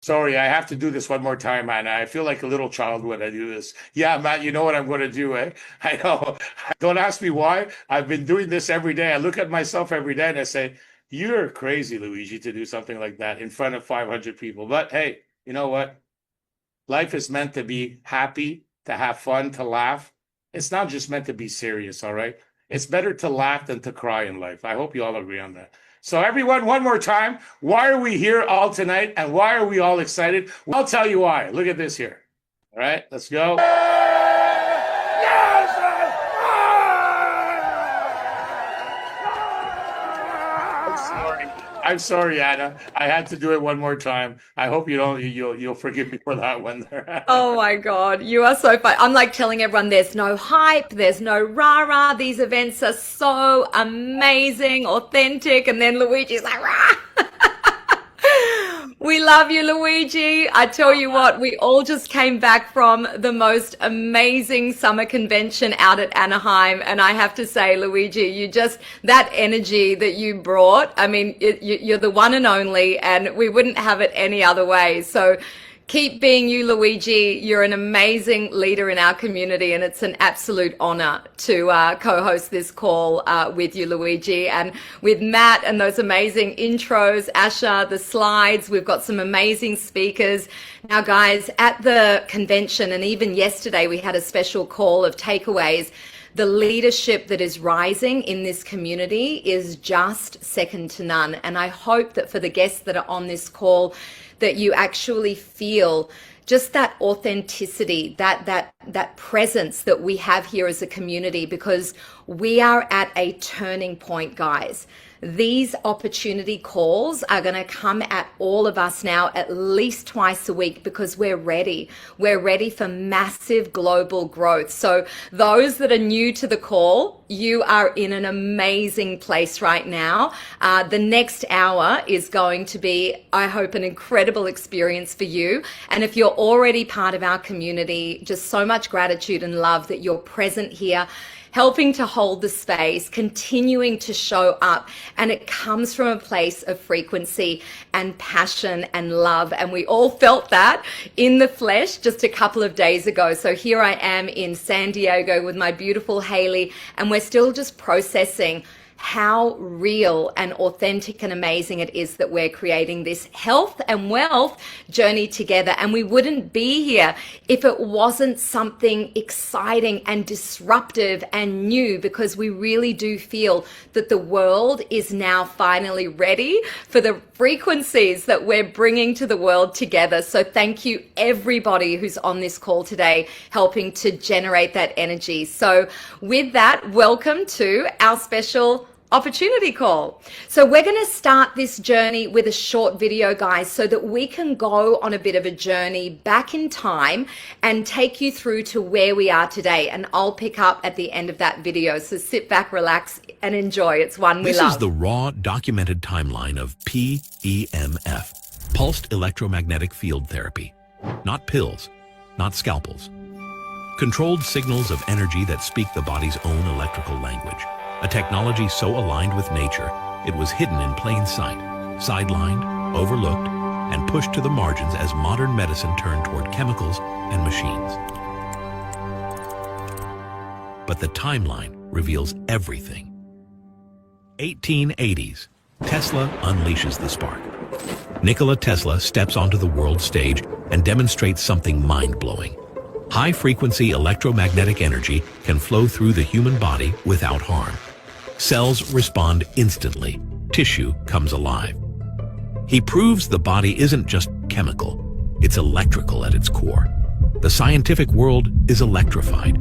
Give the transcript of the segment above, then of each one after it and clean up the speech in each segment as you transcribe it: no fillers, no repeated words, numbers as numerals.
Sorry, I have to do this one more time, man. I feel like a little child when I do this. Yeah, Matt, you know what I'm going to do, eh? I know. Don't ask me why. I've been doing this every day. I look at myself every day and I say, you're crazy, Luigi, to do something like that in front of 500 people. But hey, you know what? Life is meant to be happy, to have fun, to laugh. It's not just meant to be serious, all right? It's better to laugh than to cry in life. I hope you all agree on that. So everyone, one more time, why are we here all tonight and why are we all excited? Well, I'll tell you why. Look at this here. All right, let's go. I'm sorry, Anna. I had to do it one more time. I hope you'll forgive me for that one there. Oh my God, you are so fun. I'm like telling everyone there's no hype, there's no rah-rah. These events are so amazing, authentic. And then Luigi's like, rah. We love you, Luigi. I tell you what, we all just came back from the most amazing summer convention out at Anaheim. And I have to say, Luigi, that energy that you brought, I mean, you're the one and only, and we wouldn't have it any other way. So keep being you, Luigi. You're an amazing leader in our community, and it's an absolute honor to co-host this call with you, Luigi, and with Matt and those amazing intros, Asha, the slides. We've got some amazing speakers. Now, guys, at the convention, and even yesterday, we had a special call of takeaways. The leadership that is rising in this community is just second to none. And I hope that for the guests that are on this call, that you actually feel just that authenticity, that presence that we have here as a community, because we are at a turning point, guys. These opportunity calls are going to come at all of us now at least twice a week because we're ready. We're ready for massive global growth. So those that are new to the call, you are in an amazing place right now. The next hour is going to be, I hope, an incredible experience for you. And if you're already part of our community, just so much gratitude and love that you're present here, helping to hold the space, continuing to show up. And it comes from a place of frequency and passion and love. And we all felt that in the flesh just a couple of days ago. So here I am in San Diego with my beautiful Haley, and we're still just processing how real and authentic and amazing it is that we're creating this health and wealth journey together. And we wouldn't be here if it wasn't something exciting and disruptive and new, because we really do feel that the world is now finally ready for the frequencies that we're bringing to the world together. So thank you everybody who's on this call today, helping to generate that energy. So with that, welcome to our special opportunity call. So we're going to start this journey with a short video, guys, so that we can go on a bit of a journey back in time and take you through to where we are today. And I'll pick up at the end of that video. So sit back, relax, and enjoy. It's one we love. This is the raw, documented timeline of PEMF, pulsed electromagnetic field therapy. Not pills, not scalpels. Controlled signals of energy that speak the body's own electrical language. A technology so aligned with nature, it was hidden in plain sight, sidelined, overlooked, and pushed to the margins as modern medicine turned toward chemicals and machines. But the timeline reveals everything. 1880s, Tesla unleashes the spark. Nikola Tesla steps onto the world stage and demonstrates something mind-blowing. High-frequency electromagnetic energy can flow through the human body without harm. Cells respond instantly. Tissue comes alive. He proves the body isn't just chemical, it's electrical at its core. The scientific world is electrified.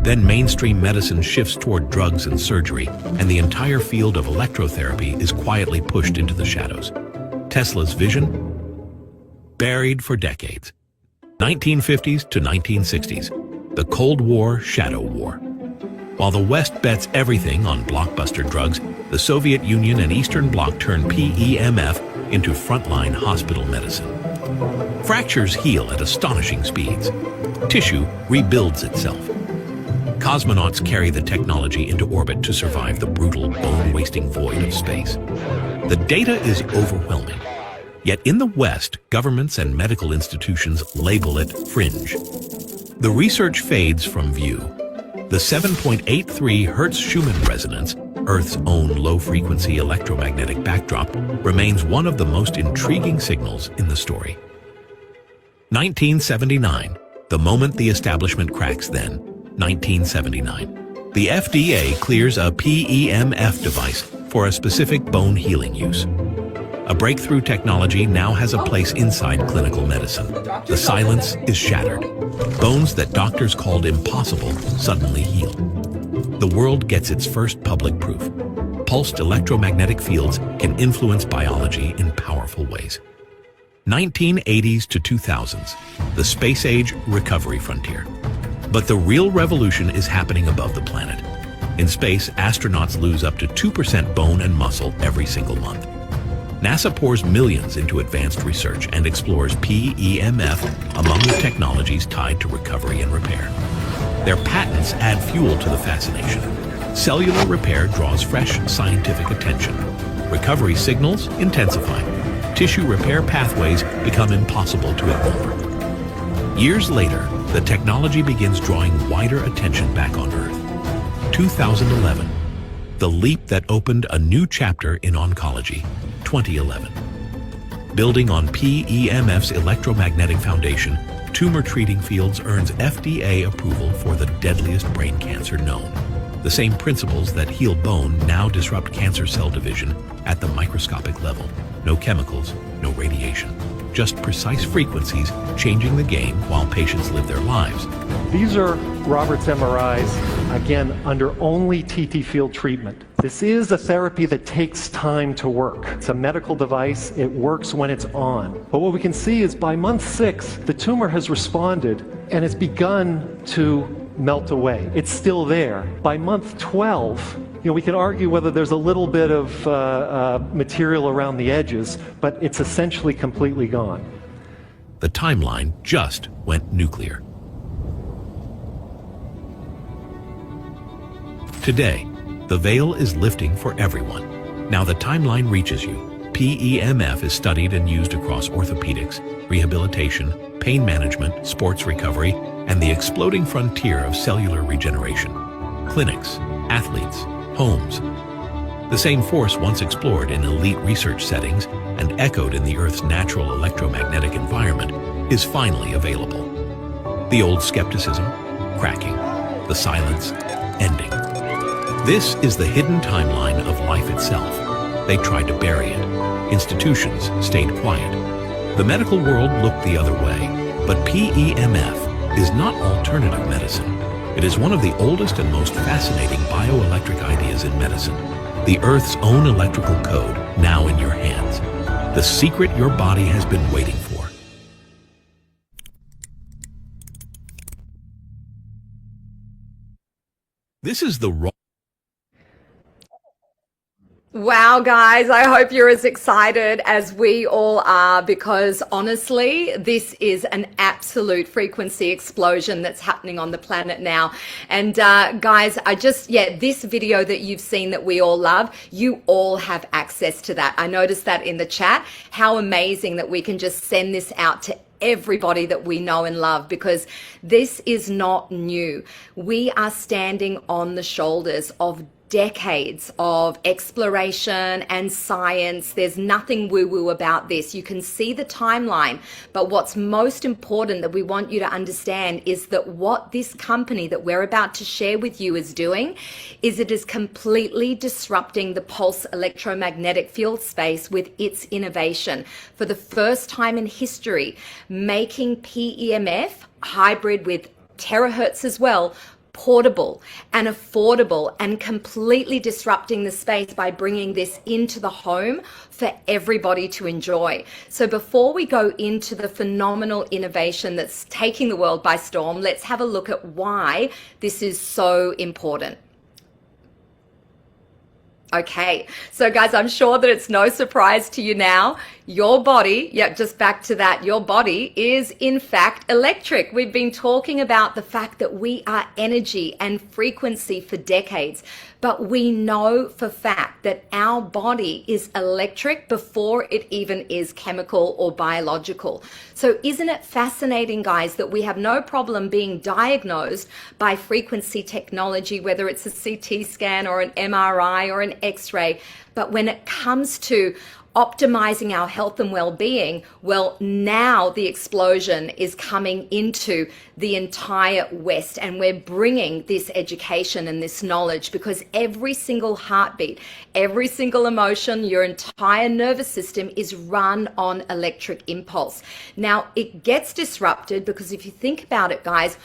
Then mainstream medicine shifts toward drugs and surgery, and the entire field of electrotherapy is quietly pushed into the shadows. Tesla's vision? Buried for decades. 1950s to 1960s, the Cold War Shadow War. While the West bets everything on blockbuster drugs, the Soviet Union and Eastern Bloc turn PEMF into frontline hospital medicine. Fractures heal at astonishing speeds. Tissue rebuilds itself. Cosmonauts carry the technology into orbit to survive the brutal, bone-wasting void of space. The data is overwhelming. Yet in the West, governments and medical institutions label it fringe. The research fades from view. The 7.83 Hertz-Schumann resonance, Earth's own low-frequency electromagnetic backdrop, remains one of the most intriguing signals in the story. 1979, the moment the establishment cracks then. 1979. The FDA clears a PEMF device for a specific bone healing use. A breakthrough technology now has a place inside clinical medicine. The silence is shattered. Bones that doctors called impossible suddenly heal. The world gets its first public proof. Pulsed electromagnetic fields can influence biology in powerful ways. 1980s to 2000s, the space age recovery frontier. But the real revolution is happening above the planet. In space, astronauts lose up to 2% bone and muscle every single month. NASA pours millions into advanced research and explores PEMF among the technologies tied to recovery and repair. Their patents add fuel to the fascination. Cellular repair draws fresh scientific attention. Recovery signals intensify. Tissue repair pathways become impossible to ignore. Years later, the technology begins drawing wider attention back on Earth. 2011, the leap that opened a new chapter in oncology. 2011. Building on PEMF's electromagnetic foundation, Tumor Treating Fields earns FDA approval for the deadliest brain cancer known. The same principles that heal bone now disrupt cancer cell division at the microscopic level. No chemicals, no radiation. Just precise frequencies changing the game while patients live their lives. These are Robert's MRIs, again, under only TT field treatment. This is a therapy that takes time to work. It's a medical device. It works when it's on. But what we can see is by month 6, the tumor has responded and it's begun to melt away. It's still there. By month 12, we can argue whether there's a little bit of material around the edges, but it's essentially completely gone. The timeline just went nuclear. Today, the veil is lifting for everyone. Now the timeline reaches you. PEMF is studied and used across orthopedics, rehabilitation, pain management, sports recovery, and the exploding frontier of cellular regeneration. Clinics, athletes, homes. The same force once explored in elite research settings and echoed in the Earth's natural electromagnetic environment is finally available. The old skepticism, cracking. The silence, ending. This is the hidden timeline of life itself. They tried to bury it. Institutions stayed quiet. The medical world looked the other way. But PEMF is not alternative medicine. It is one of the oldest and most fascinating bioelectric ideas in medicine. The Earth's own electrical code, now in your hands. The secret your body has been waiting for. This is the raw. Wow, guys, I hope you're as excited as we all are, because honestly, this is an absolute frequency explosion that's happening on the planet now. And guys, this video that you've seen that we all love, you all have access to that. I noticed that in the chat. How amazing that we can just send this out to everybody that we know and love, because this is not new. We are standing on the shoulders of decades of exploration and science. There's nothing woo-woo about this. You can see the timeline, but what's most important that we want you to understand is that what this company that we're about to share with you is doing is it is completely disrupting the pulse electromagnetic field space with its innovation. For the first time in history, making PEMF hybrid with terahertz as well, portable and affordable, and completely disrupting the space by bringing this into the home for everybody to enjoy. So before we go into the phenomenal innovation that's taking the world by storm, let's have a look at why this is so important. Okay, so guys, I'm sure that it's no surprise to you now. Your body, just back to that, your body is in fact electric. We've been talking about the fact that we are energy and frequency for decades. But we know for fact that our body is electric before it even is chemical or biological. So isn't it fascinating, guys, that we have no problem being diagnosed by frequency technology, whether it's a CT scan or an MRI or an X-ray, but when it comes to optimizing our health and well-being, well, now the explosion is coming into the entire West, and we're bringing this education and this knowledge because every single heartbeat, every single emotion, your entire nervous system is run on electric impulse. Now, it gets disrupted because if you think about it, guys,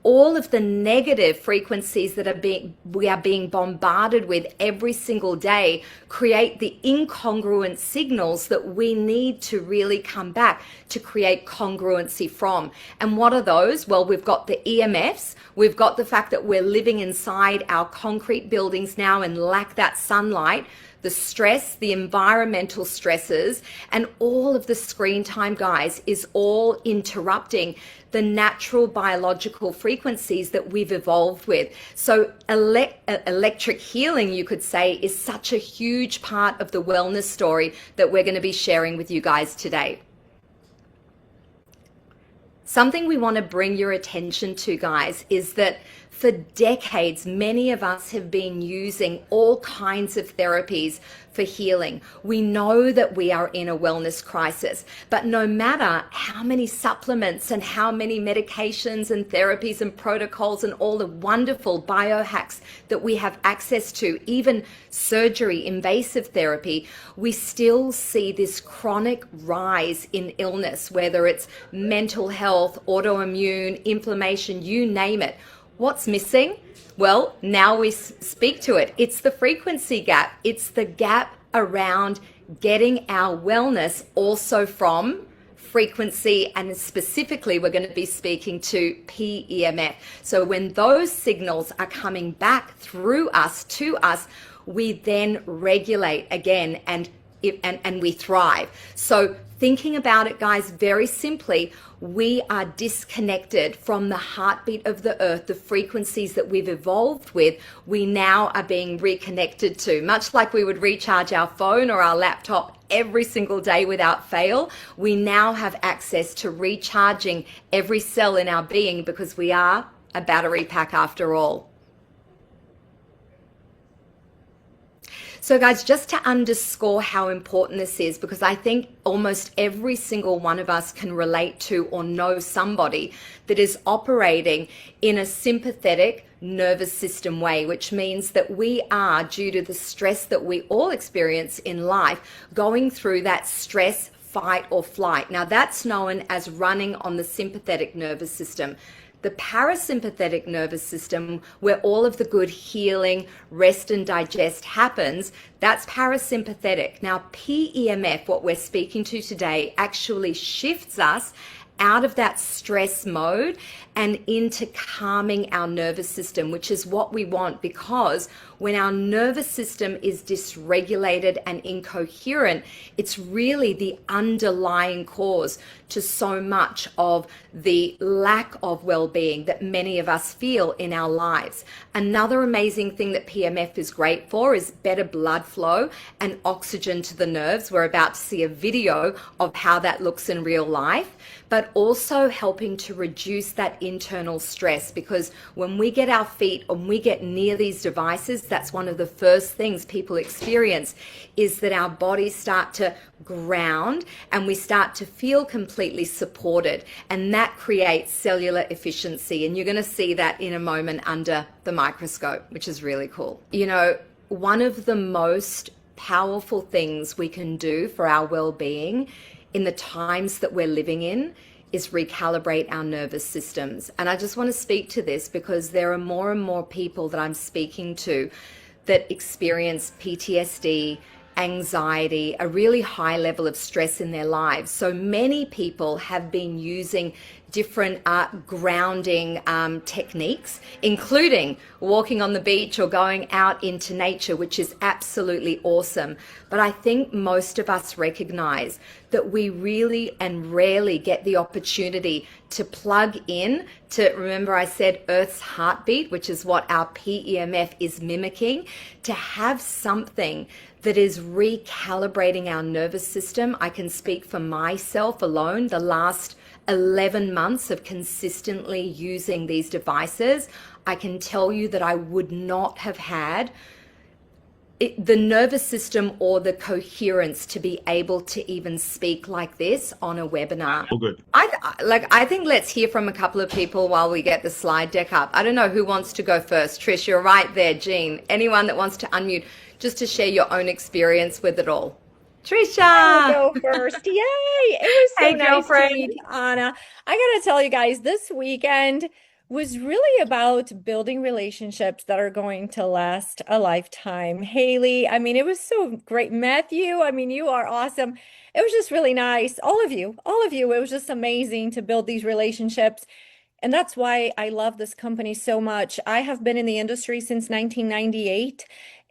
all of the negative frequencies that we are being bombarded with every single day create the incongruent signals that we need to really come back to create congruency from. And what are those? Well, we've got the EMFs, we've got the fact that we're living inside our concrete buildings now and lack that sunlight, the stress, the environmental stresses, and all of the screen time, guys, is all interrupting the natural biological frequencies that we've evolved with. So electric healing, you could say, is such a huge part of the wellness story that we're going to be sharing with you guys today. Something we want to bring your attention to, guys, is that for decades, many of us have been using all kinds of therapies for healing. We know that we are in a wellness crisis, but no matter how many supplements and how many medications and therapies and protocols and all the wonderful biohacks that we have access to, even surgery, invasive therapy, we still see this chronic rise in illness, whether it's mental health, autoimmune, inflammation, you name it. What's missing? Well, now we speak to it. It's the frequency gap. It's the gap around getting our wellness also from frequency, and specifically we're going to be speaking to PEMF. So when those signals are coming back through us to us, we then regulate again and we thrive. So thinking about it, guys, very simply, we are disconnected from the heartbeat of the earth, the frequencies that we've evolved with, we now are being reconnected to. Much like we would recharge our phone or our laptop every single day without fail, we now have access to recharging every cell in our being because we are a battery pack after all. So guys, just to underscore how important this is, because I think almost every single one of us can relate to or know somebody that is operating in a sympathetic nervous system way, which means that we are, due to the stress that we all experience in life, going through that stress, fight or flight. Now that's known as running on the sympathetic nervous system. The parasympathetic nervous system, where all of the good healing, rest and digest happens, that's parasympathetic. Now, PEMF, what we're speaking to today, actually shifts us out of that stress mode and into calming our nervous system, which is what we want, because when our nervous system is dysregulated and incoherent, it's really the underlying cause to so much of the lack of well-being that many of us feel in our lives. Another amazing thing that PMF is great for is better blood flow and oxygen to the nerves. We're about to see a video of how that looks in real life, but also helping to reduce that internal stress, because when we get our feet, when we get near these devices, that's one of the first things people experience, is that our bodies start to ground and we start to feel completely supported, and that creates cellular efficiency. And you're going to see that in a moment under the microscope, which is really cool. You know, one of the most powerful things we can do for our well-being in the times that we're living in is recalibrate our nervous systems. And I just want to speak to this because there are more and more people that I'm speaking to that experience PTSD, anxiety, a really high level of stress in their lives. So many people have been using different grounding techniques, including walking on the beach or going out into nature, which is absolutely awesome. But I think most of us recognize that we really and rarely get the opportunity to plug in to, remember I said Earth's heartbeat, which is what our PEMF is mimicking, to have something that is recalibrating our nervous system. I can speak for myself alone. The last 11 months of consistently using these devices, I can tell you that I would not have had the nervous system or the coherence to be able to even speak like this on a webinar. Oh, good. I think let's hear from a couple of people while we get the slide deck up. I don't know who wants to go first. Trish, you're right there. Jean, anyone that wants to unmute just to share your own experience with it all. Trisha, I'll go first. Yay! It was so Hey, nice girlfriend. to meet Anna. I gotta tell you guys, this weekend was really about building relationships that are going to last a lifetime. Haley, I mean, it was so great. Matthew, I mean, you are awesome. It was just really nice. All of you, it was just amazing to build these relationships. And that's why I love this company so much. I have been in the industry since 1998.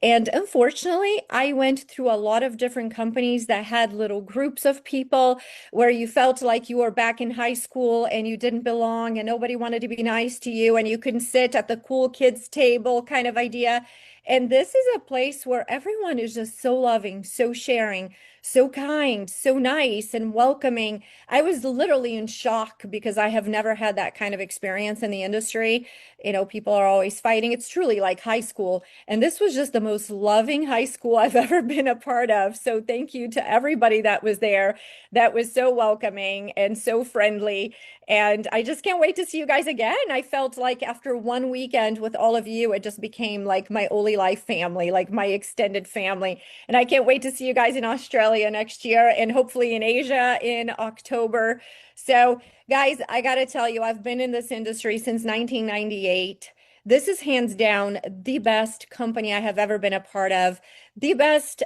And unfortunately, I went through a lot of different companies that had little groups of people where you felt like you were back in high school and you didn't belong and nobody wanted to be nice to you and you couldn't sit at the cool kids table kind of idea. And this is a place where everyone is just so loving, so sharing, so kind, so nice and welcoming. I was literally in shock because I have never had that kind of experience in the industry. You know, people are always fighting. It's truly like high school. And this was just the most loving high school I've ever been a part of. So thank you to everybody that was there. That was so welcoming and so friendly. And I just can't wait to see you guys again. I felt like after one weekend with all of you, it just became like my OLYLIFE family, like my extended family. And I can't wait to see you guys in Australia next year and hopefully in Asia in October. So guys, I got to tell you, I've been in this industry since 1998. This is hands down the best company I have ever been a part of. The best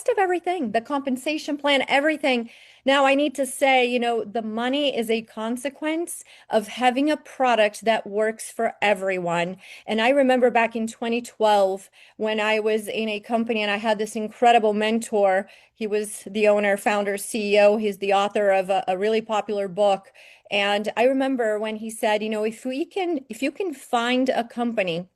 of everything, the compensation plan, everything. Now, I need to say, you know, the money is a consequence of having a product that works for everyone. And I remember back in 2012 when I was in a company and I had this incredible mentor. He was the owner, founder, CEO. He's the author of a really popular book. And I remember when he said, you know, if you can find a company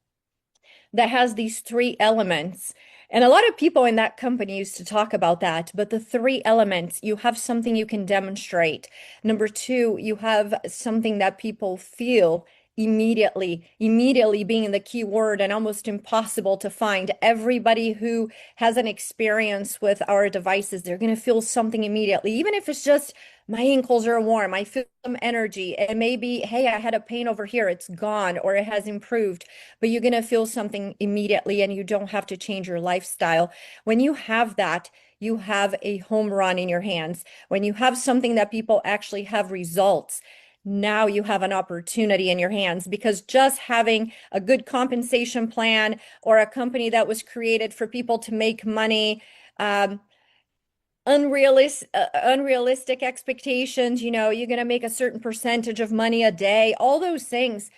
that has these three elements, and a lot of people in that company used to talk about that, but the three elements, you have something you can demonstrate. Number two, you have something that people feel immediately being the key word and almost impossible to find. Everybody who has an experience with our devices, they're going to feel something immediately, even if it's just my ankles are warm, I feel some energy, and maybe, hey, I had a pain over here, it's gone or it has improved, but you're going to feel something immediately and you don't have to change your lifestyle. When you have that, you have a home run in your hands. When you have something that people actually have results, now you have an opportunity in your hands, because just having a good compensation plan or a company that was created for people to make money, unrealistic expectations, you know, you're going to make a certain percentage of money a day, all those things,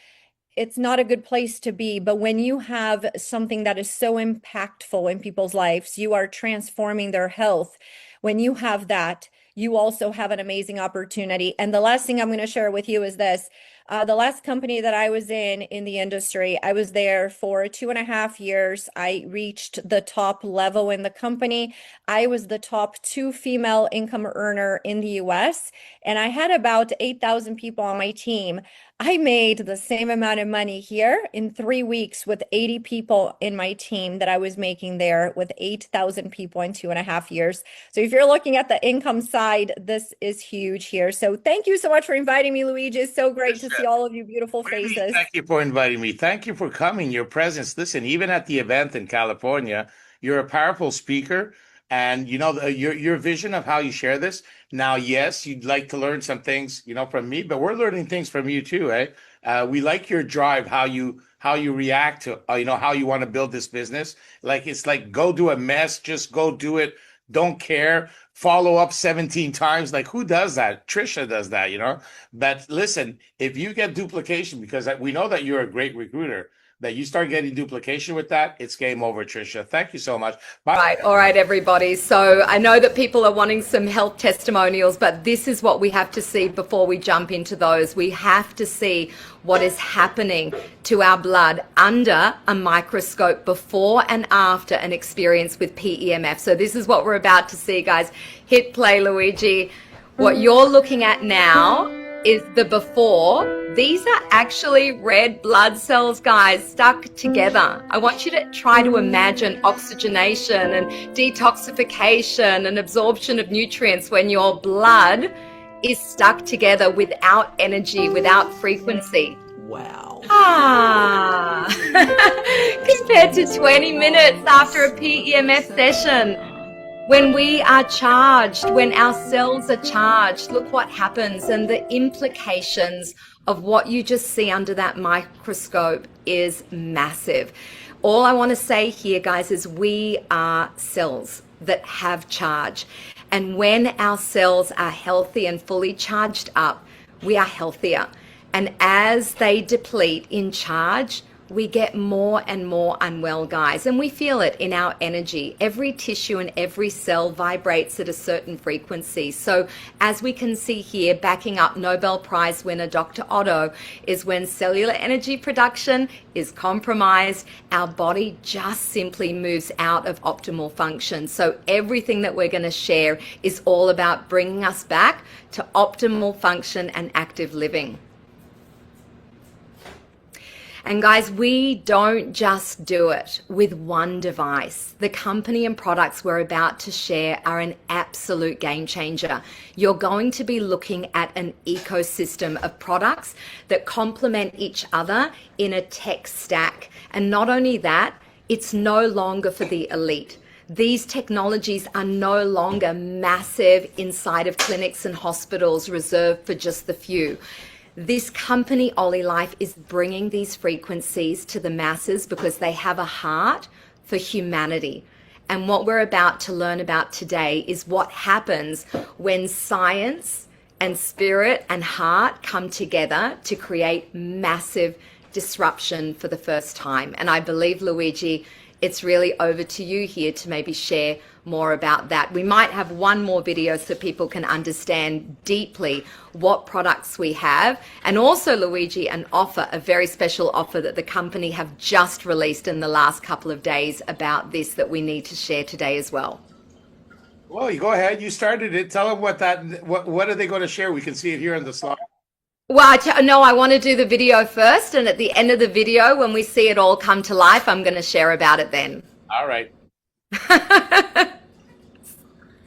it's not a good place to be. But when you have something that is so impactful in people's lives, you are transforming their health. When you have that, you also have an amazing opportunity. And the last thing I'm going to share with you is this. The last company that I was in the industry, I was there for 2.5 years. I reached the top level in the company. I was the top 2 female income earner in the US, and I had about 8,000 people on my team. I made the same amount of money here in 3 weeks with 80 people in my team that I was making there with 8,000 people in 2.5 years. So if you're looking at the income side, this is huge here. So thank you so much for inviting me, Luigi. It's so great to see all of you beautiful faces. Thank you for inviting me. Thank you for coming. Your presence. Listen, even at the event in California, you're a powerful speaker. And you know your vision of how you share this. Now, yes, you'd like to learn some things, you know, from me, but we're learning things from you too, eh? We like your drive, how you react to, you know, how you want to build this business. Like it's like go do a mess, just go do it. Don't care. Follow up 17 times. Like who does that? Trisha does that, you know. But listen, if you get duplication, because we know that you're a great recruiter. that you start getting duplication with that, it's game over, Tricia. Thank you so much. Bye. All right, everybody. So I know that people are wanting some health testimonials, but this is what we have to see before we jump into those. We have to see what is happening to our blood under a microscope before and after an experience with PEMF. So this is what we're about to see, guys. Hit play, Luigi. What you're looking at now is the before. These are actually red blood cells, guys, stuck together. I want you to try to imagine oxygenation and detoxification and absorption of nutrients when your blood is stuck together without energy, without frequency. Wow. Compared to 20 minutes after a PEMF session. When we are charged, when our cells are charged, look what happens, and the implications of what you just see under that microscope is massive. All I want to say here, guys, is we are cells that have charge. And when our cells are healthy and fully charged up, we are healthier. And as they deplete in charge, we get more and more unwell, guys, and we feel it in our energy. Every tissue and every cell vibrates at a certain frequency. So as we can see here, backing up Nobel Prize winner Dr. Otto, is when cellular energy production is compromised, our body just simply moves out of optimal function. So everything that we're going to share is all about bringing us back to optimal function and active living. And guys, we don't just do it with one device. The company and products we're about to share are an absolute game changer. You're going to be looking at an ecosystem of products that complement each other in a tech stack. And not only that, it's no longer for the elite. These technologies are no longer massive inside of clinics and hospitals reserved for just the few. This company, OlyLife, is bringing these frequencies to the masses because they have a heart for humanity. And what we're about to learn about today is what happens when science and spirit and heart come together to create massive disruption for the first time. And I believe, Luigi, it's really over to you here to maybe share more about that. We might have one more video so people can understand deeply what products we have, and also, Luigi, an offer, a very special offer that the company have just released in the last couple of days about this that we need to share today as well. Well, you go ahead. You started it. Tell them what are they going to share? We can see it here on the slide. Well, no, I want to do the video first, and at the end of the video, when we see it all come to life, I'm going to share about it then. All right.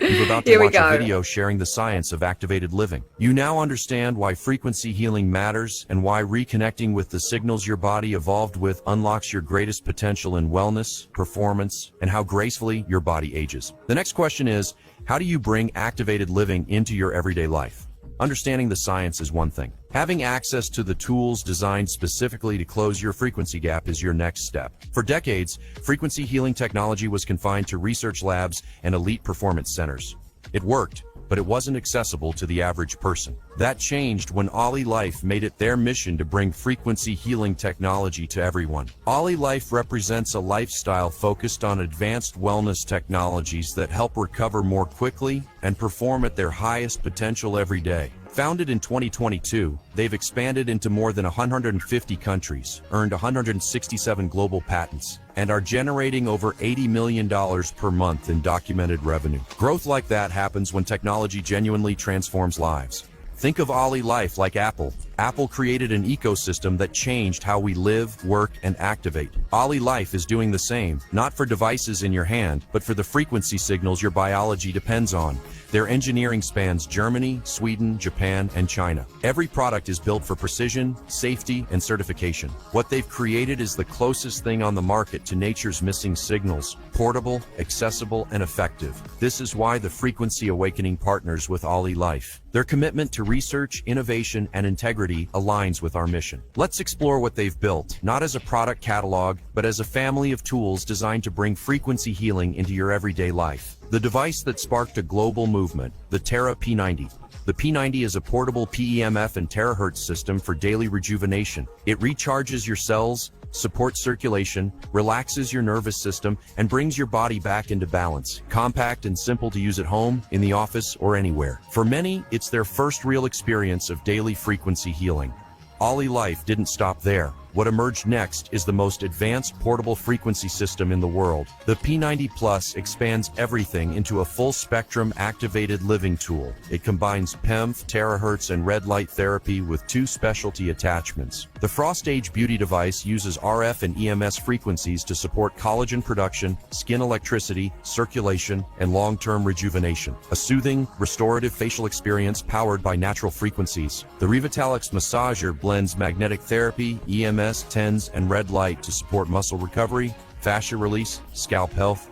You're about to watch a video sharing the science of activated living. You now understand why frequency healing matters and why reconnecting with the signals your body evolved with unlocks your greatest potential in wellness, performance, and how gracefully your body ages. The next question is, how do you bring activated living into your everyday life? Understanding the science is one thing. Having access to the tools designed specifically to close your frequency gap is your next step. For decades, frequency healing technology was confined to research labs and elite performance centers. It worked, but it wasn't accessible to the average person. That changed when OlyLife made it their mission to bring frequency healing technology to everyone. OlyLife represents a lifestyle focused on advanced wellness technologies that help recover more quickly and perform at their highest potential every day. Founded in 2022, they've expanded into more than 150 countries, earned 167 global patents, and are generating over $80 million per month in documented revenue. Growth like that happens when technology genuinely transforms lives. Think of OlyLife like Apple. Apple created an ecosystem that changed how we live, work, and activate. OlyLife is doing the same, not for devices in your hand, but for the frequency signals your biology depends on. Their engineering spans Germany, Sweden, Japan, and China. Every product is built for precision, safety, and certification. What they've created is the closest thing on the market to nature's missing signals: portable, accessible, and effective. This is why the Frequency Awakening partners with OlyLife. Their commitment to research, innovation, and integrity aligns with our mission. Let's explore what they've built, not as a product catalog, but as a family of tools designed to bring frequency healing into your everyday life. The device that sparked a global movement, the Terra P90. The P90 is a portable PEMF and terahertz system for daily rejuvenation. It recharges your cells, supports circulation, relaxes your nervous system, and brings your body back into balance. Compact and simple to use at home, in the office, or anywhere. For many, it's their first real experience of daily frequency healing. OLYLIFE didn't stop there. What emerged next is the most advanced portable frequency system in the world. The P90 Plus expands everything into a full-spectrum activated living tool. It combines PEMF, terahertz, and red light therapy with 2 specialty attachments. The Frost Age Beauty device uses RF and EMS frequencies to support collagen production, skin electricity, circulation, and long-term rejuvenation. A soothing, restorative facial experience powered by natural frequencies. The Revitalix Massager blends magnetic therapy, EMS, TENS, and red light to support muscle recovery, fascia release, scalp health,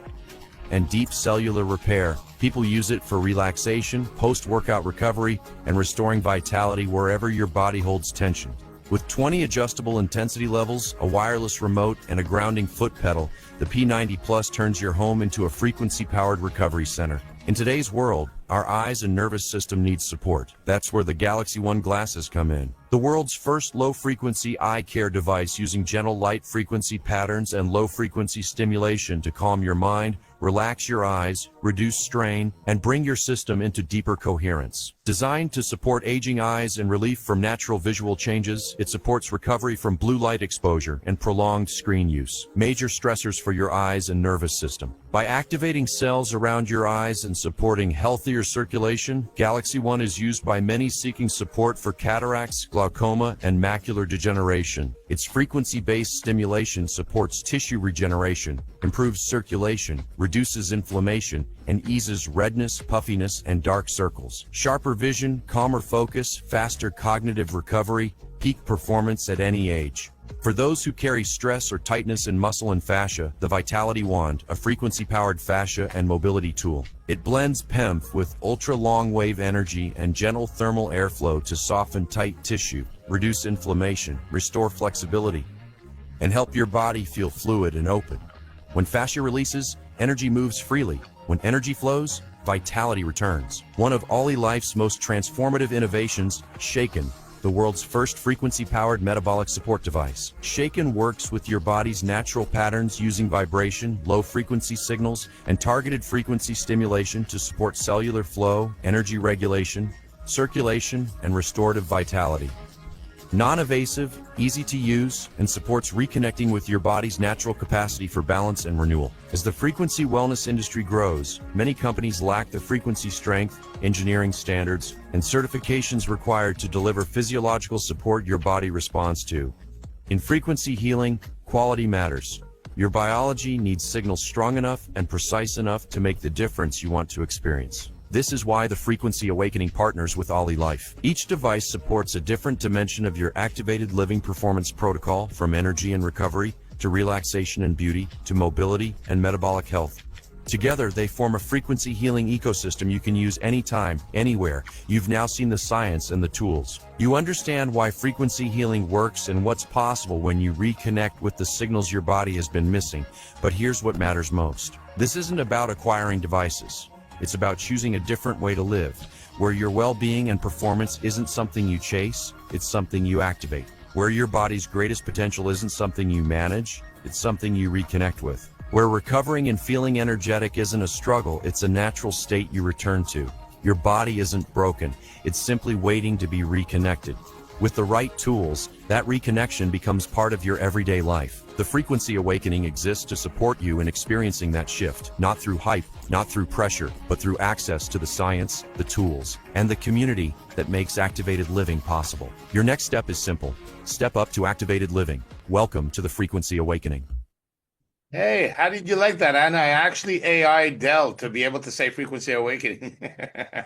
and deep cellular repair. People use it for relaxation, post-workout recovery, and restoring vitality wherever your body holds tension. With 20 adjustable intensity levels, a wireless remote, and a grounding foot pedal, the P90 Plus turns your home into a frequency-powered recovery center. In today's world, our eyes and nervous system need support. That's where the Galaxy One glasses come in. The world's first low-frequency eye care device using gentle light frequency patterns and low-frequency stimulation to calm your mind, relax your eyes, reduce strain, and bring your system into deeper coherence. Designed to support aging eyes and relief from natural visual changes, it supports recovery from blue light exposure and prolonged screen use, major stressors for your eyes and nervous system. By activating cells around your eyes and supporting healthier circulation, Galaxy One is used by many seeking support for cataracts, glaucoma, and macular degeneration. Its frequency-based stimulation supports tissue regeneration, improves circulation, reduces inflammation, and eases redness, puffiness, and dark circles. Sharper vision, calmer focus, faster cognitive recovery, peak performance at any age. For those who carry stress or tightness in muscle and fascia, the Vitality Wand, a frequency-powered fascia and mobility tool. It blends PEMF with ultra-long-wave energy and gentle thermal airflow to soften tight tissue, reduce inflammation, restore flexibility, and help your body feel fluid and open. When fascia releases, energy moves freely. When energy flows, vitality returns. One of OLYLIFE's most transformative innovations, Shaken, the world's first frequency-powered metabolic support device. Shaken works with your body's natural patterns using vibration, low-frequency signals, and targeted frequency stimulation to support cellular flow, energy regulation, circulation, and restorative vitality. Non-invasive, easy to use, and supports reconnecting with your body's natural capacity for balance and renewal. As the frequency wellness industry grows, many companies lack the frequency strength, engineering standards, and certifications required to deliver physiological support your body responds to. In frequency healing, quality matters. Your biology needs signals strong enough and precise enough to make the difference you want to experience. This is why the Frequency Awakening partners with OLYLIFE. Each device supports a different dimension of your activated living performance protocol, from energy and recovery, to relaxation and beauty, to mobility and metabolic health. Together, they form a frequency healing ecosystem you can use anytime, anywhere. You've now seen the science and the tools. You understand why frequency healing works and what's possible when you reconnect with the signals your body has been missing. But here's what matters most. This isn't about acquiring devices. It's about choosing a different way to live, where your well-being and performance isn't something you chase, it's something you activate. Where your body's greatest potential isn't something you manage, it's something you reconnect with. Where recovering and feeling energetic isn't a struggle, it's a natural state you return to. Your body isn't broken, it's simply waiting to be reconnected. With the right tools, that reconnection becomes part of your everyday life. The Frequency Awakening exists to support you in experiencing that shift, not through hype, not through pressure, but through access to the science, the tools, and the community that makes activated living possible. Your next step is simple. Step up to activated living. Welcome to the Frequency Awakening. Hey, how did you like that, Anna? I actually AI Dell to be able to say Frequency Awakening.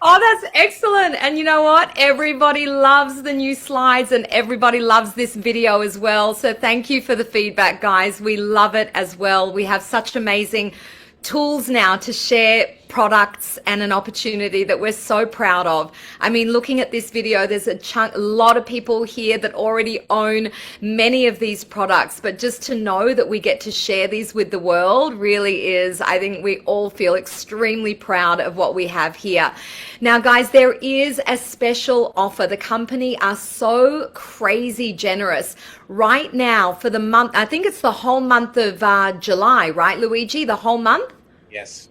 Oh, that's excellent. And you know what? Everybody loves the new slides and everybody loves this video as well. So thank you for the feedback, guys. We love it as well. We have such amazing tools now to share products and an opportunity that we're so proud of. I mean, looking at this video, there's a lot of people here that already own many of these products, but just to know that we get to share these with the world really is, I think we all feel extremely proud of what we have here. Now, guys, there is a special offer. The company are so crazy generous right now for the month. I think it's the whole month of July, right, Luigi? The whole month? Yes.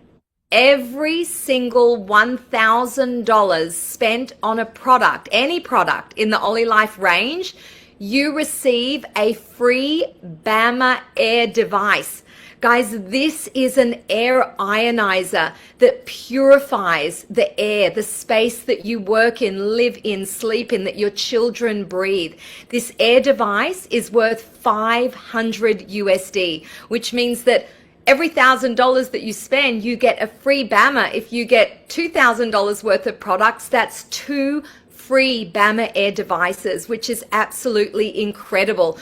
Every single $1,000 spent on a product, any product in the OlyLife range, you receive a free BAMA Air device. Guys, this is an air ionizer that purifies the air, the space that you work in, live in, sleep in, that your children breathe. This air device is worth 500 USD, which means that every $1,000 that you spend, you get a free BAMA. If you get $2,000 worth of products, that's 2 free BAMA Air devices, which is absolutely incredible.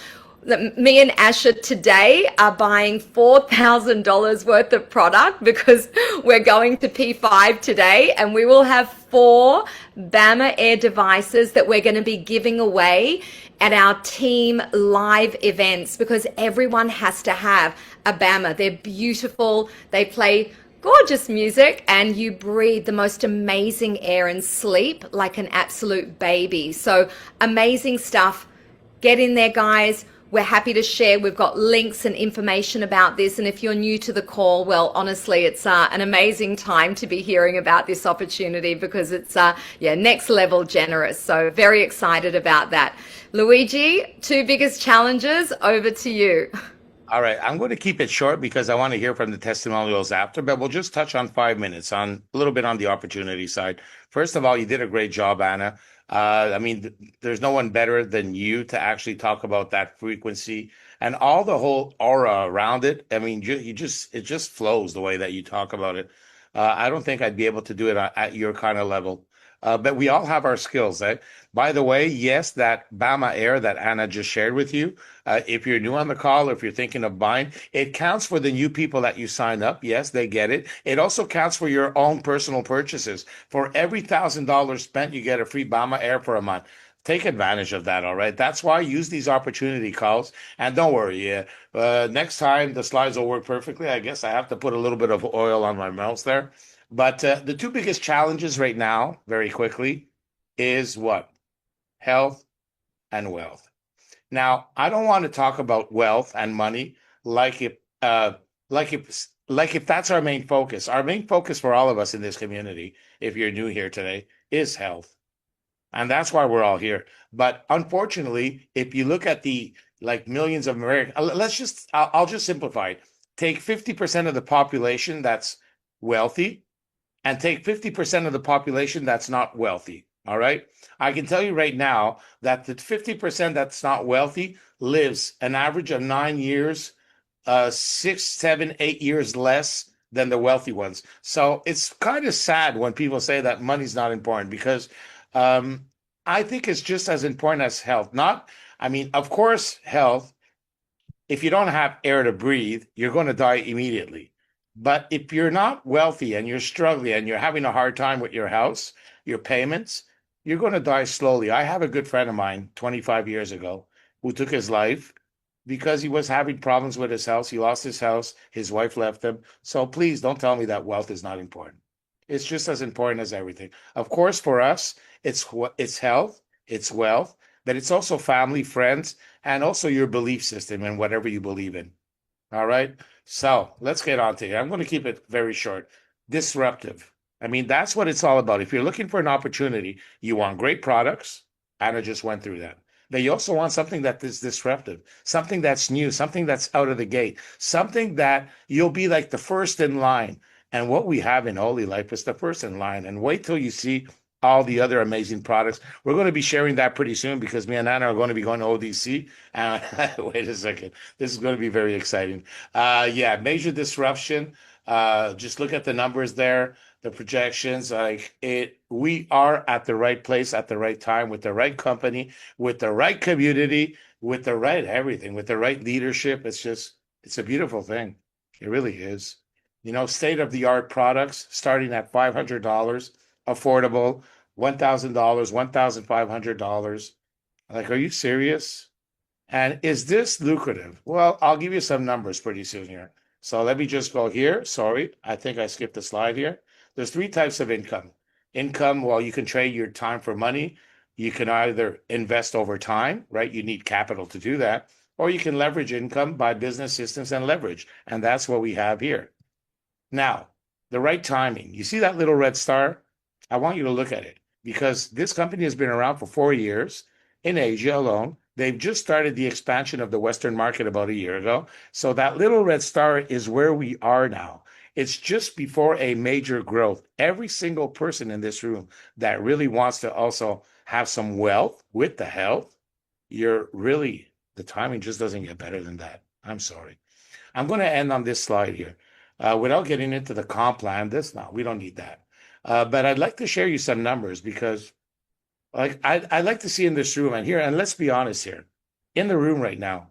Me and Asha today are buying $4,000 worth of product because we're going to P5 today, and we will have 4 BAMA Air devices that we're going to be giving away at our team live events, because everyone has to have a BAMA. They're beautiful. They play gorgeous music, and you breathe the most amazing air and sleep like an absolute baby. So amazing stuff. Get in there, guys. We're happy to share. We've got links and information about this. And if you're new to the call, well, honestly, it's an amazing time to be hearing about this opportunity, because it's, next level generous. So very excited about that. Luigi, 2 biggest challenges, over to you. All right, I'm going to keep it short because I want to hear from the testimonials after, but we'll just touch on 5 minutes on a little bit on the opportunity side. First of all, you did a great job, Anna. There's no one better than you to actually talk about that frequency and all the whole aura around it. I mean, it just flows the way that you talk about it. I don't think I'd be able to do it at your kind of level. But we all have our skills, eh? By the way, yes, that BAMA Air that Anna just shared with you, if you're new on the call, or if you're thinking of buying, it counts for the new people that you sign up. Yes, they get it. It also counts for your own personal purchases. For every $1,000 spent, you get a free BAMA Air for a month. Take advantage of that, all right? That's why I use these opportunity calls. And don't worry, next time the slides will work perfectly. I guess I have to put a little bit of oil on my mouse there. But the 2 biggest challenges right now, very quickly, is what? Health and wealth. Now, I don't want to talk about wealth and money like if that's our main focus. Our main focus for all of us in this community, if you're new here today, is health. And that's why we're all here. But unfortunately, if you look at the millions of Americans, I'll just simplify it. Take 50% of the population that's wealthy, and take 50% of the population that's not wealthy. All right. I can tell you right now that the 50% that's not wealthy lives an average of 9 years, 6, 7, 8 years less than the wealthy ones. So it's kind of sad when people say that money's not important, because I think it's just as important as health. Of course, health, if you don't have air to breathe, you're going to die immediately. But if you're not wealthy and you're struggling and you're having a hard time with your house, your payments, you're going to die slowly. I have a good friend of mine 25 years ago who took his life because he was having problems with his house. He lost his house. His wife left him. So please don't tell me that wealth is not important. It's just as important as everything. Of course, for us, it's health, it's wealth, but it's also family, friends, and also your belief system and whatever you believe in. All right. So let's get on to it. I'm going to keep it very short. Disruptive. That's what it's all about. If you're looking for an opportunity, you want great products. Anna just went through that. But you also want something that is disruptive, something that's new, something that's out of the gate, something that you'll be like the first in line. And what we have in OlyLife is the first in line. And wait till you see all the other amazing products. We're going to be sharing that pretty soon, because me and Anna are going to be going to ODC. Wait a second. This is going to be very exciting. Major disruption. Just look at the numbers there, the projections. We are at the right place at the right time, with the right company, with the right community, with the right everything, with the right leadership. It's a beautiful thing. It really is. state-of-the-art products starting at $500, affordable, $1,000, $1,500. Like, are you serious? And is this lucrative? Well, I'll give you some numbers pretty soon here. So let me just go here. Sorry, I think I skipped a slide here. There's three types of income. Income, well, you can trade your time for money. You can either invest over time, right? You need capital to do that. Or you can leverage income by business systems and leverage. And that's what we have here. Now, the right timing. You see that little red star? I want you to look at it because this company has been around for 4 years in Asia alone. They've just started the expansion of the Western market about a year ago. So that little red star is where we are now. It's just before a major growth. Every single person in this room that really wants to also have some wealth with the health, the timing just doesn't get better than that. I'm sorry. I'm going to end on this slide here. Without getting into the comp plan, we don't need that. But I'd like to share you some numbers because I'd like to see in this room and let's be honest here, in the room right now,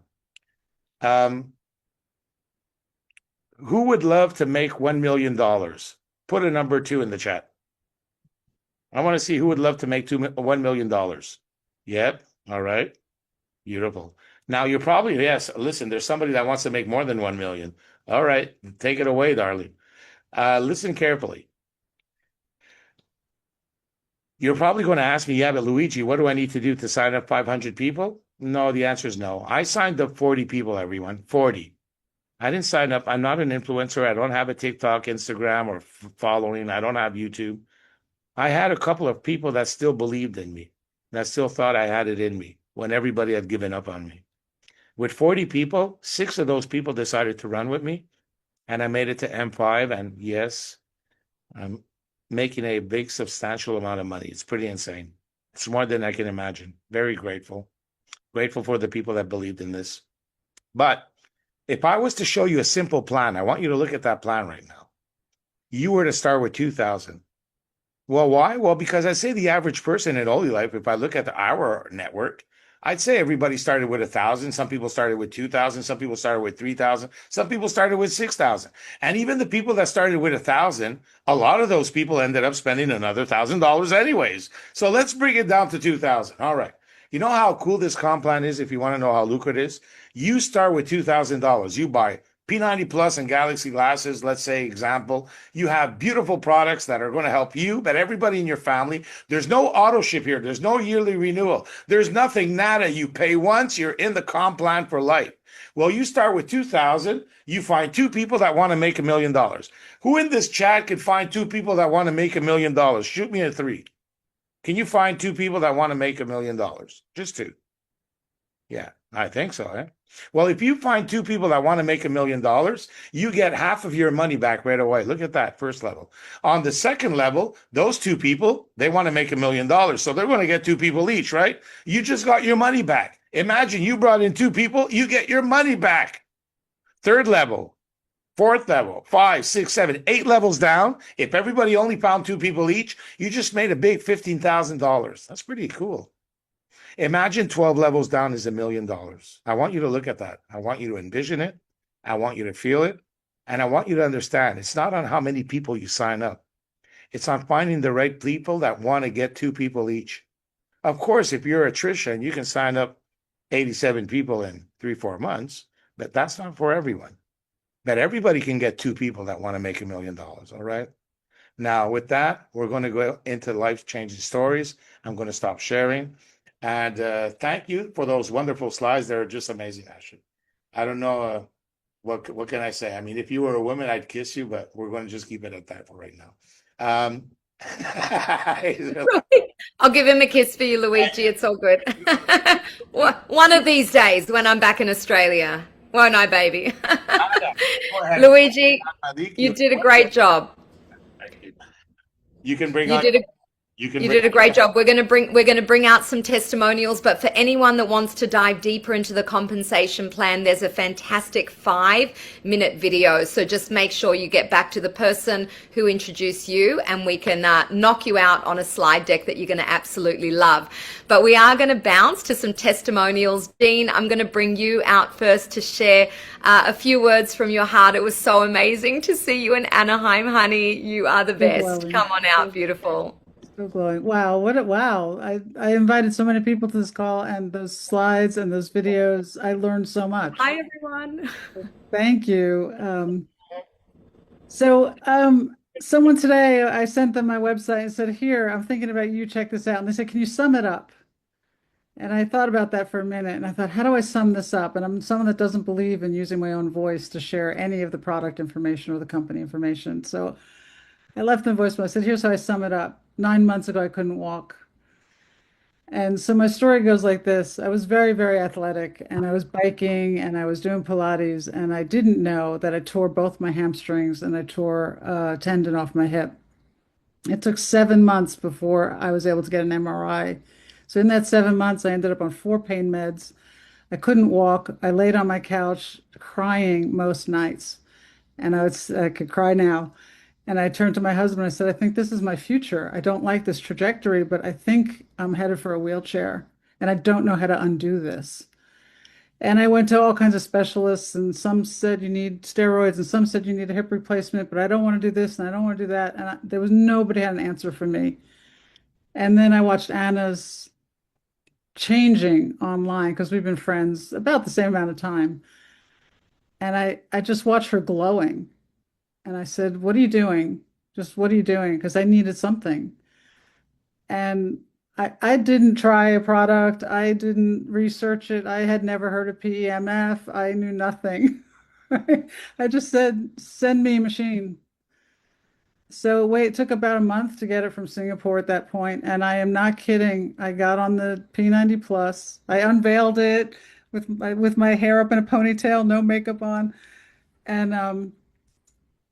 who would love to make $1 million? Put a number 2 in the chat. I want to see who would love to make $1 million. Yep. All right. Beautiful. Now you're probably, yes, listen, there's somebody that wants to make more than 1 million. All right. Take it away, darling. Listen carefully. You're probably going to ask me, yeah, but Luigi, what do I need to do to sign up 500 people? No, the answer is no. I signed up 40 people, everyone. 40. I didn't sign up. I'm not an influencer. I don't have a TikTok, Instagram, or following. I don't have YouTube. I had a couple of people that still believed in me, that still thought I had it in me when everybody had given up on me. With 40 people, 6 of those people decided to run with me, and I made it to M5. And yes, I'm making a big, substantial amount of money. It's pretty insane. It's more than I can imagine. Very grateful. Grateful for the people that believed in this. But if I was to show you a simple plan, I want you to look at that plan right now. You were to start with 2,000. Well, why? Well, because I say the average person in OlyLife, if I look at our network, I'd say everybody started with 1,000. Some people started with 2,000. Some people started with 3,000. Some people started with 6,000. And even the people that started with 1,000, a lot of those people ended up spending another $1,000 anyways. So let's bring it down to 2,000. All right. You know how cool this comp plan is if you want to know how lucrative it is? You start with $2,000. You buy P90 Plus and Galaxy glasses, let's say, example. You have beautiful products that are going to help you, but everybody in your family. There's no auto ship here. There's no yearly renewal. There's nothing, nada. You pay once, you're in the comp plan for life. Well, you start with 2,000. You find 2 people that want to make $1 million. Who in this chat could find 2 people that want to make $1 million? Shoot me a 3. Can you find 2 people that want to make $1 million? Just 2. Yeah, I think so. Eh? Well, if you find 2 people that want to make $1 million, you get half of your money back right away. Look at that, first level. On the second level, those 2 people, they want to make $1 million. So they're going to get 2 people each, right? You just got your money back. Imagine you brought in 2 people, you get your money back. Third level, fourth level, 5, 6, 7, 8 levels down. If everybody only found 2 people each, you just made a big $15,000. That's pretty cool. Imagine 12 levels down is $1 million. I want you to look at that. I want you to envision it. I want you to feel it. And I want you to understand it's not on how many people you sign up. It's on finding the right people that want to get 2 people each. Of course, if you're a Trisha and you can sign up 87 people in 3-4 months, but that's not for everyone. But everybody can get 2 people that want to make $1 million. All right. Now, with that, we're going to go into life-changing stories. I'm going to stop sharing. And thank you for those wonderful slides. They're just amazing, Ashley. I don't know what can I say. I mean, if you were a woman, I'd kiss you, but we're going to just keep it at that for right now. I'll give him a kiss for you, Luigi. It's all good. One of these days when I'm back in Australia, won't I, baby? Luigi, you did a great job. You can bring you on. Did You can You bring. did a great job. We're going to bring out some testimonials, but for anyone that wants to dive deeper into the compensation plan, there's a fantastic 5-minute video. So just make sure you get back to the person who introduced you, and we can knock you out on a slide deck that you're going to absolutely love. But we are going to bounce to some testimonials. Dean, I'm going to bring you out first to share a few words from your heart. It was so amazing to see you in Anaheim, honey. You are the best. Come on out, beautiful. So glowing. Wow, wow. I invited so many people to this call, and those slides and those videos. I learned so much. Hi, everyone. Thank you. Someone today, I sent them my website and said, "Here, I'm thinking about you. Check this out." And they said, "Can you sum it up?" And I thought about that for a minute, and I thought, how do I sum this up? And I'm someone that doesn't believe in using my own voice to share any of the product information or the company information. So I left them a voicemail. I said, "Here's how I sum it up. 9 months ago, I couldn't walk." And so my story goes like this. I was very, very athletic, and I was biking and I was doing Pilates, and I didn't know that I tore both my hamstrings and I tore a tendon off my hip. It took 7 months before I was able to get an MRI. So in that 7 months, I ended up on 4 pain meds. I couldn't walk. I laid on my couch crying most nights, and I could cry now. And I turned to my husband and I said, "I think this is my future. I don't like this trajectory, but I think I'm headed for a wheelchair, and I don't know how to undo this." And I went to all kinds of specialists, and some said you need steroids, and some said you need a hip replacement, but I don't want to do this and I don't want to do that. And there was nobody had an answer for me. And then I watched Anna's changing online because we've been friends about the same amount of time. And I just watched her glowing. And I said, "What are you doing? Just what are you doing?" Because I needed something. And I didn't try a product. I didn't research it. I had never heard of PEMF. I knew nothing. I just said, "Send me a machine." So it took about a month to get it from Singapore at that point, and I am not kidding. I got on the P90 Plus. I unveiled it with my hair up in a ponytail, no makeup on, and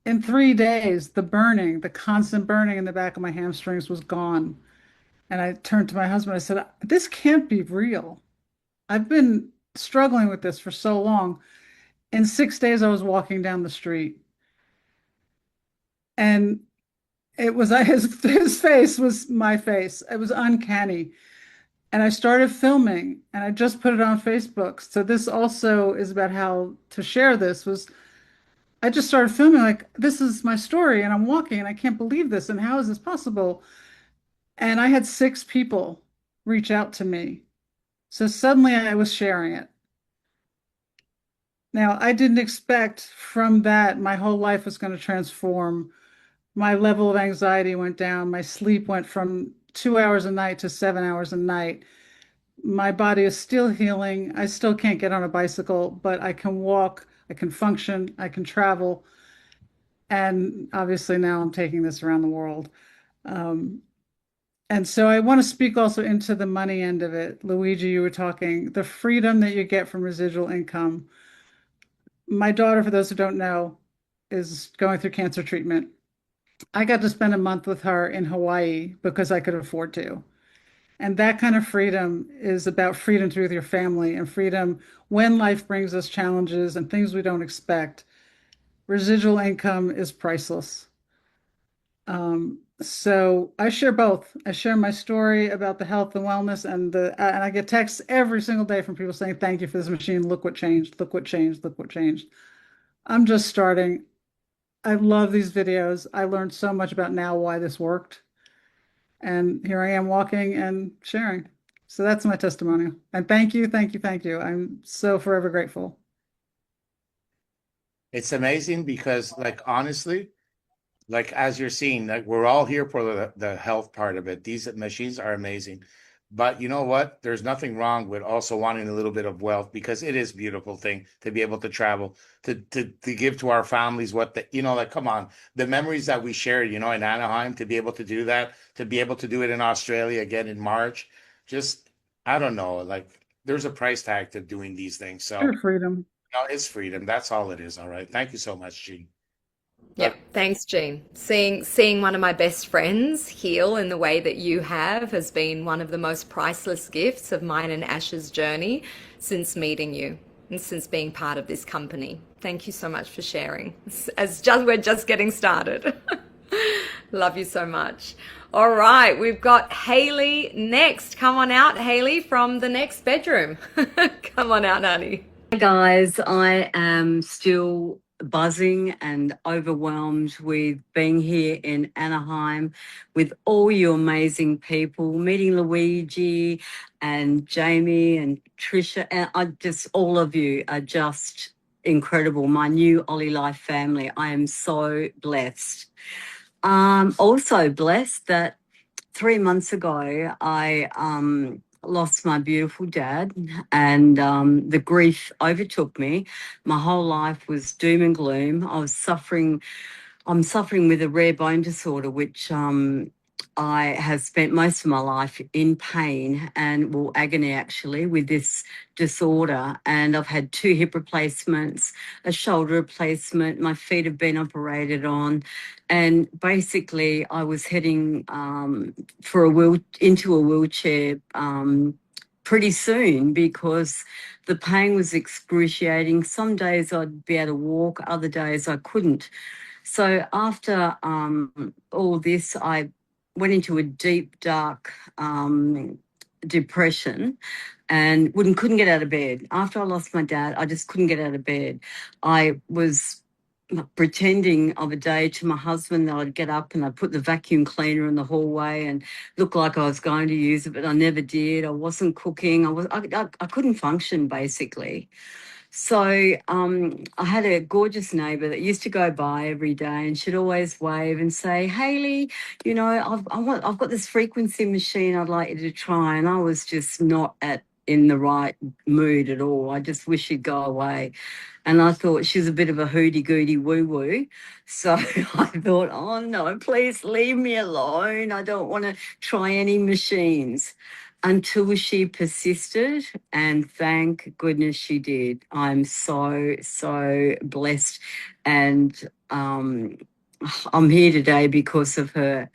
in 3 days, the constant burning in the back of my hamstrings was gone. And I turned to my husband. I said, "This can't be real. I've been struggling with this for so long." In 6 days, I was walking down the street, and it was his face was my face. It was uncanny. And I started filming, and I just put it on Facebook. So this also is about how to share this. I just started filming like, this is my story, and I'm walking, and I can't believe this, and how is this possible? And I had 6 people reach out to me. So suddenly I was sharing it. Now, I didn't expect from that my whole life was going to transform. My level of anxiety went down. My sleep went from 2 hours a night to 7 hours a night. My body is still healing. I still can't get on a bicycle, but I can walk, I can function, I can travel. And obviously now I'm taking this around the world. And so I want to speak also into the money end of it. Luigi, you were talking, the freedom that you get from residual income. My daughter, for those who don't know, is going through cancer treatment. I got to spend a month with her in Hawaii because I could afford to. And that kind of freedom is about freedom to be with your family and freedom when life brings us challenges and things we don't expect. Residual income is priceless. So I share both. I share my story about the health and wellness, and I get texts every single day from people saying, "Thank you for this machine. Look what changed. Look what changed. Look what changed." I'm just starting. I love these videos. I learned so much about now why this worked. And here I am walking and sharing. So that's my testimonial. And thank you, thank you, thank you. I'm so forever grateful. It's amazing because, like, honestly, like as you're seeing, like we're all here for the health part of it. These machines are amazing. But you know what? There's nothing wrong with also wanting a little bit of wealth because it is a beautiful thing to be able to travel, to give to our families what like come on, the memories that we shared, in Anaheim, to be able to do that, to be able to do it in Australia again in March. Just I don't know, like there's a price tag to doing these things. So Pure freedom. no, it's freedom. That's all it is. All right. Thank you so much, G. Yeah, thanks, Jean. Seeing one of my best friends heal in the way that you have has been one of the most priceless gifts of mine and Ash's journey since meeting you and since being part of this company. Thank you so much for sharing. We're just getting started. Love you so much. All right, we've got Haley next. Come on out, Haley, from the next bedroom. Come on out, honey. Hi guys, I am still buzzing and overwhelmed with being here in Anaheim with all you amazing people, meeting Luigi and Jamie and Trisha, and all of you are just incredible. My new OlyLIFE family. I am so blessed. Also blessed that 3 months ago, I lost my beautiful dad, and the grief overtook me. My whole life was doom and gloom. I'm suffering with a rare bone disorder, which I have spent most of my life in pain and, well, agony actually, with this disorder. And I've had 2 hip replacements, a shoulder replacement, my feet have been operated on. And basically, I was heading into a wheelchair pretty soon because the pain was excruciating. Some days I'd be able to walk, other days I couldn't. So after all this, I went into a deep, dark depression and couldn't get out of bed. After I lost my dad, I just couldn't get out of bed. I was pretending of a day to my husband that I'd get up and I'd put the vacuum cleaner in the hallway and look like I was going to use it, but I never did. I wasn't cooking. I couldn't function basically. So I had a gorgeous neighbour that used to go by every day, and she'd always wave and say, "Hayley, you know, I've got this frequency machine I'd like you to try." And I was just not in the right mood at all. I just wish she'd go away. And I thought she's a bit of a hooty-gooty woo-woo. So I thought, oh no, please leave me alone. I don't want to try any machines. Until she persisted, and thank goodness she did. I'm so, so blessed, and I'm here today because of her.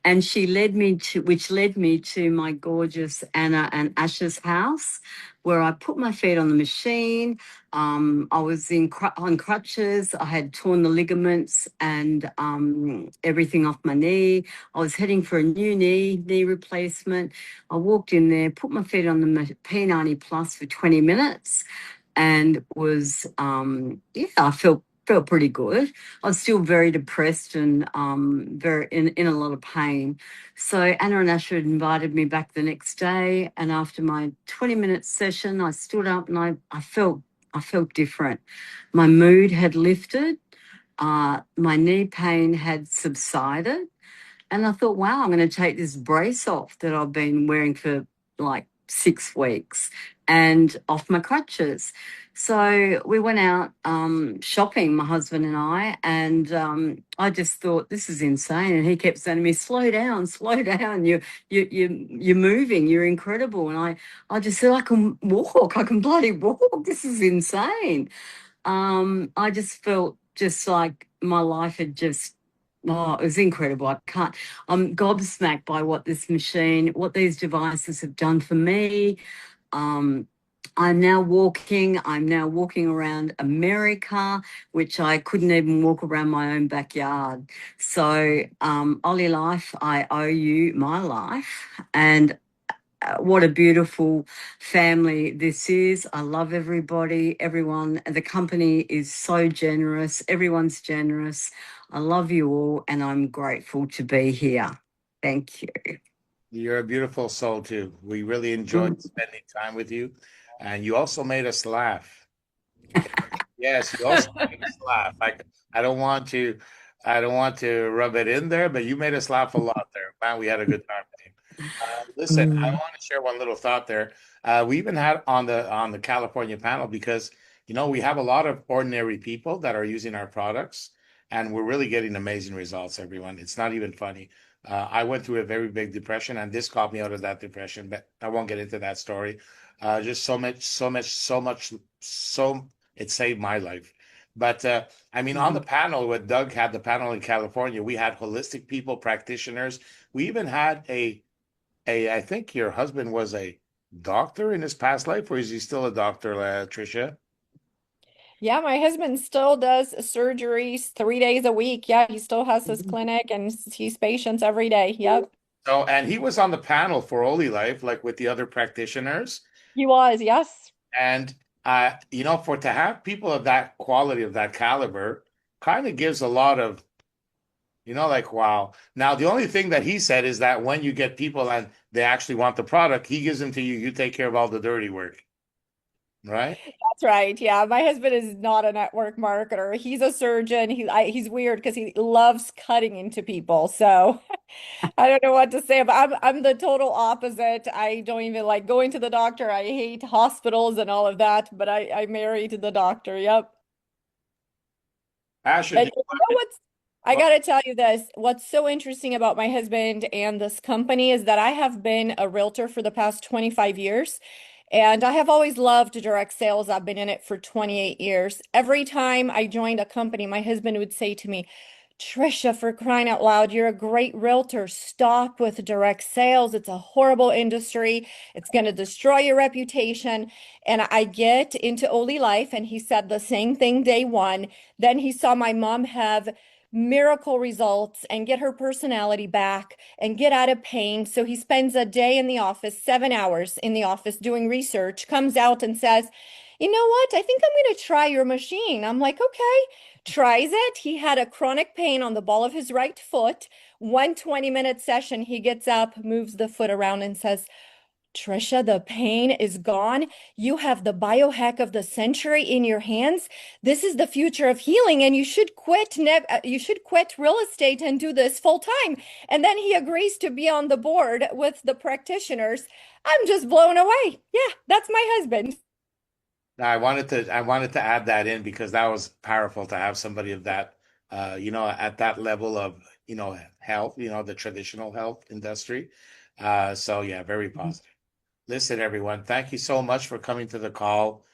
And which led me to my gorgeous Anna and Ash's house, where I put my feet on the machine. I was on crutches. I had torn the ligaments and everything off my knee. I was heading for a new knee replacement. I walked in there, put my feet on the P90 Plus for 20 minutes, and was I felt pretty good. I was still very depressed and very in a lot of pain. So Anna and Asher had invited me back the next day, and after my 20-minute session, I stood up and I felt different. My mood had lifted. My knee pain had subsided, and I thought, wow, I'm going to take this brace off that I've been wearing for like 6 weeks and off my crutches. So we went out shopping, my husband and I, and I just thought, this is insane. And he kept saying to me, slow down, you're moving, you're incredible. And I just said, I can bloody walk. This is insane. I just felt just like my life had just, oh, it was incredible. I'm gobsmacked by what these devices have done for me. I'm now walking around America, which I couldn't even walk around my own backyard. So, OlyLIFE, I owe you my life. And what a beautiful family this is. I love everybody, everyone. The company is so generous. Everyone's generous. I love you all, and I'm grateful to be here. Thank you. You're a beautiful soul too. We really enjoyed spending time with you. And you also made us laugh. Yes, you also made us laugh. I don't want to rub it in there, but you made us laugh a lot there. Man, we had a good time. Listen, I want to share one little thought there. We even had on the California panel because we have a lot of ordinary people that are using our products, and we're really getting amazing results, everyone. It's not even funny. I went through a very big depression, and this got me out of that depression, but I won't get into that story. Just it saved my life. But I mean, on the panel, with Doug had the panel in California, we had holistic people, practitioners. We even had I think your husband was a doctor in his past life, or is he still a doctor, Tricia? Yeah, my husband still does surgeries 3 days a week. Yeah, he still has his clinic and sees patients every day. Yep. So, and he was on the panel for OlyLife, like with the other practitioners. He was, yes. And you know, for to have people of that quality, of that caliber, kind of gives a lot of, you know, like, wow. Now, the only thing that he said is that when you get people and they actually want the product, he gives them to you. You take care of all the dirty work, right? That's right. Yeah, my husband is not a network marketer. He's a surgeon. He's weird because he loves cutting into people. So I don't know what to say, but I'm the total opposite. I don't even like going to the doctor. I hate hospitals and all of that, but I married the doctor. Yep. Asher, And you know what's, I gotta tell you this, what's so interesting about my husband and this company is that I have been a realtor for the past 25 years, and I have always loved direct sales. I've been in it for 28 years. Every time I joined a company, my husband would say to me, Trisha, for crying out loud, you're a great realtor. Stop with direct sales. It's a horrible industry. It's going to destroy your reputation. And I get into OlyLife, and he said the same thing day one. Then he saw my mom have miracle results and get her personality back and get out of pain. So he spends a day in the office, 7 hours in the office doing research, comes out and says, you know what? I think I'm going to try your machine. I'm like, okay, tries it. He had a chronic pain on the ball of his right foot. 1 20-minute session, he gets up, moves the foot around and says, Trisha, the pain is gone. You have the biohack of the century in your hands. This is the future of healing, and you should quit real estate and do this full time. And then he agrees to be on the board with the practitioners. I'm just blown away. Yeah, that's my husband. Now, I wanted to add that in because that was powerful to have somebody of that, you know, at that level of, you know, health, you know, the traditional health industry. So yeah, very positive. Listen, everyone, thank you so much for coming to the call.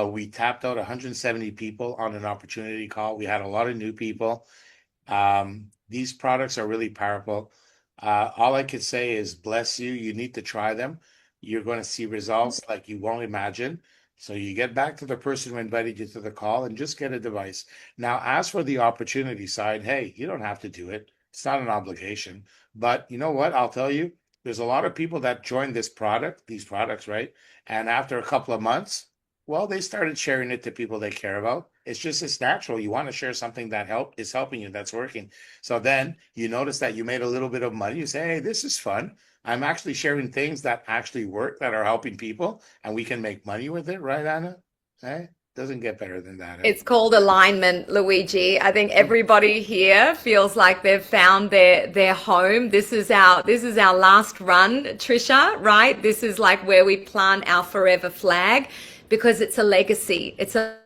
We tapped out 170 people on an opportunity call. We had a lot of new people. These products are really powerful. All I could say is bless you. You need to try them. You're going to see results like you won't imagine. So you get back to the person who invited you to the call and just get a device. Now, as for the opportunity side, hey, you don't have to do it. It's not an obligation. But you know what? I'll tell you, there's a lot of people that joined these products, right? And after a couple of months, well, they started sharing it to people they care about. It's natural. You want to share something that is helping you, that's working. So then you notice that you made a little bit of money. You say, hey, this is fun. I'm actually sharing things that actually work, that are helping people, and we can make money with it, right, Anna? Hey, doesn't get better than that. It's called alignment, Luigi. I think everybody here feels like they've found their home. This is our last run, Trisha, right? This is like where we plant our forever flag because it's a legacy. It's a